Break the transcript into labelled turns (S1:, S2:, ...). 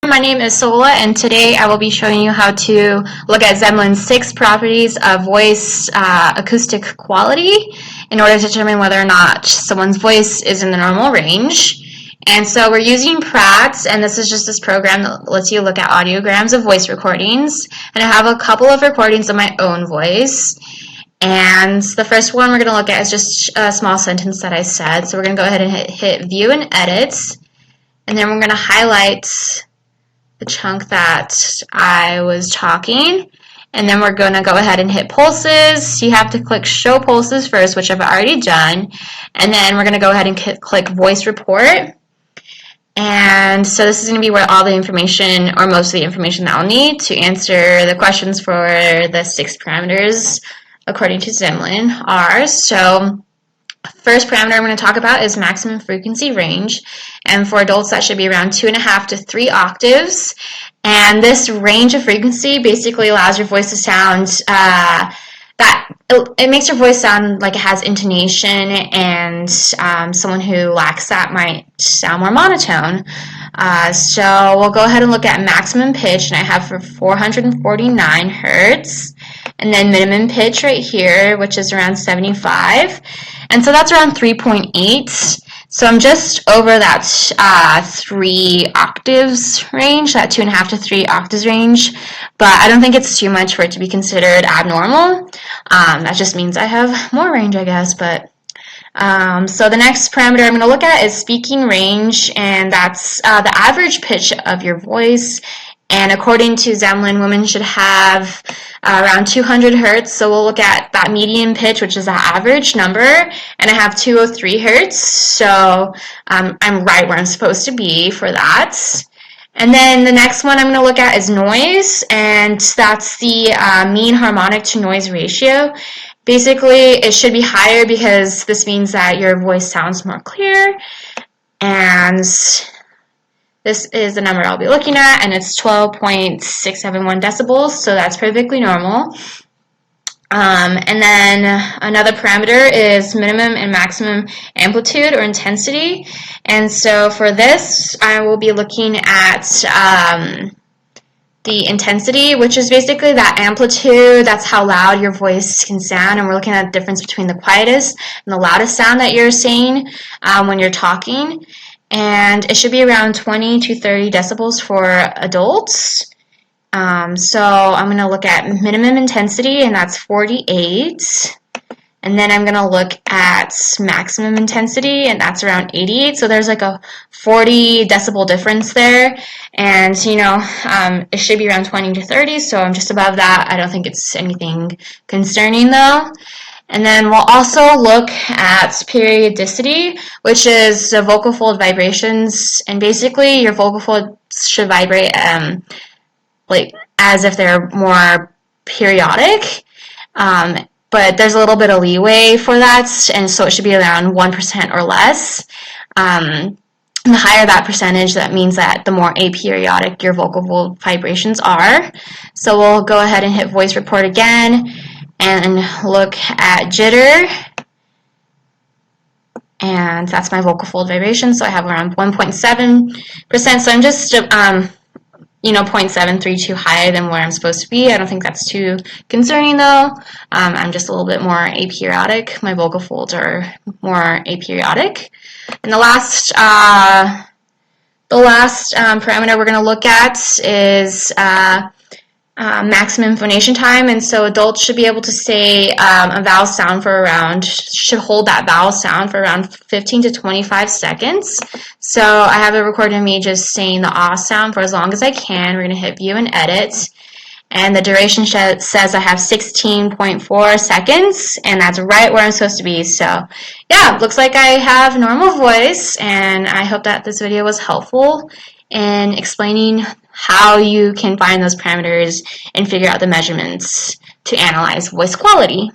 S1: My name is Sola, and today I will be showing you how to look at Zemlin's 6 properties of voice acoustic quality in order to determine whether or not someone's voice is in the normal range. And so we're using Pratt, and this is just this program that lets you look at audiograms of voice recordings. And I have a couple of recordings of my own voice. And the first one we're going to look at is just a small sentence that I said. So we're going to go ahead and hit View and Edit. And then we're going to highlight the chunk that I was talking, and then we're going to go ahead and hit pulses. You have to click show pulses first, which I've already done, and then we're going to go ahead and click voice report. And so this is going to be where all the information, or most of the information that I'll need to answer the questions for the 6 parameters according to Zemlin are. So first parameter I'm going to talk about is maximum frequency range, and for adults that should be around 2.5 to 3 octaves. And this range of frequency basically allows your voice to sound it makes your voice sound like it has intonation, and someone who lacks that might sound more monotone. So we'll go ahead and look at maximum pitch, and I have for 449 hertz, and then minimum pitch right here, which is around 75. And so that's around 3.8. So I'm just over that 3 octaves range, that 2.5 to 3 octaves range, but I don't think it's too much for it to be considered abnormal. That just means I have more range, I guess. But so the next parameter I'm going to look at is speaking range, and that's the average pitch of your voice. And according to Zemlin, women should have around 200 hertz. So we'll look at that median pitch, which is the average number, and I have 203 hertz. So I'm right where I'm supposed to be for that. And then the next one I'm going to look at is noise, and that's the mean harmonic to noise ratio. Basically, it should be higher because this means that your voice sounds more clear. And this is the number I'll be looking at, and it's 12.671 decibels, so that's perfectly normal. And then another parameter is minimum and maximum amplitude or intensity. And so for this, I will be looking at the intensity, which is basically that amplitude. That's how loud your voice can sound, and we're looking at the difference between the quietest and the loudest sound that you're saying when you're talking. And it should be around 20 to 30 decibels for adults. So I'm going to look at minimum intensity, and that's 48. And then I'm going to look at maximum intensity, and that's around 88. So there's like a 40 decibel difference there. And, it should be around 20 to 30, so I'm just above that. I don't think it's anything concerning, though. And then we'll also look at periodicity, which is the vocal fold vibrations. And basically, your vocal folds should vibrate like as if they're more periodic. But there's a little bit of leeway for that, and so it should be around 1% or less. The higher that percentage, that means that the more aperiodic your vocal fold vibrations are. So we'll go ahead and hit voice report again and look at jitter, and that's my vocal fold vibration. So I have around 1.7%. So I'm just 0.732 higher than where I'm supposed to be. I don't think that's too concerning, though. I'm just a little bit more aperiodic. My vocal folds are more aperiodic. And the last parameter we're going to look at is maximum phonation time. And so adults should be able to say a vowel sound should hold that vowel sound for around 15 to 25 seconds. So I have a recording of me just saying the ah sound for as long as I can. We're going to hit view and edit. And the duration says I have 16.4 seconds, and that's right where I'm supposed to be. So yeah, looks like I have normal voice, and I hope that this video was helpful in explaining how you can find those parameters and figure out the measurements to analyze voice quality.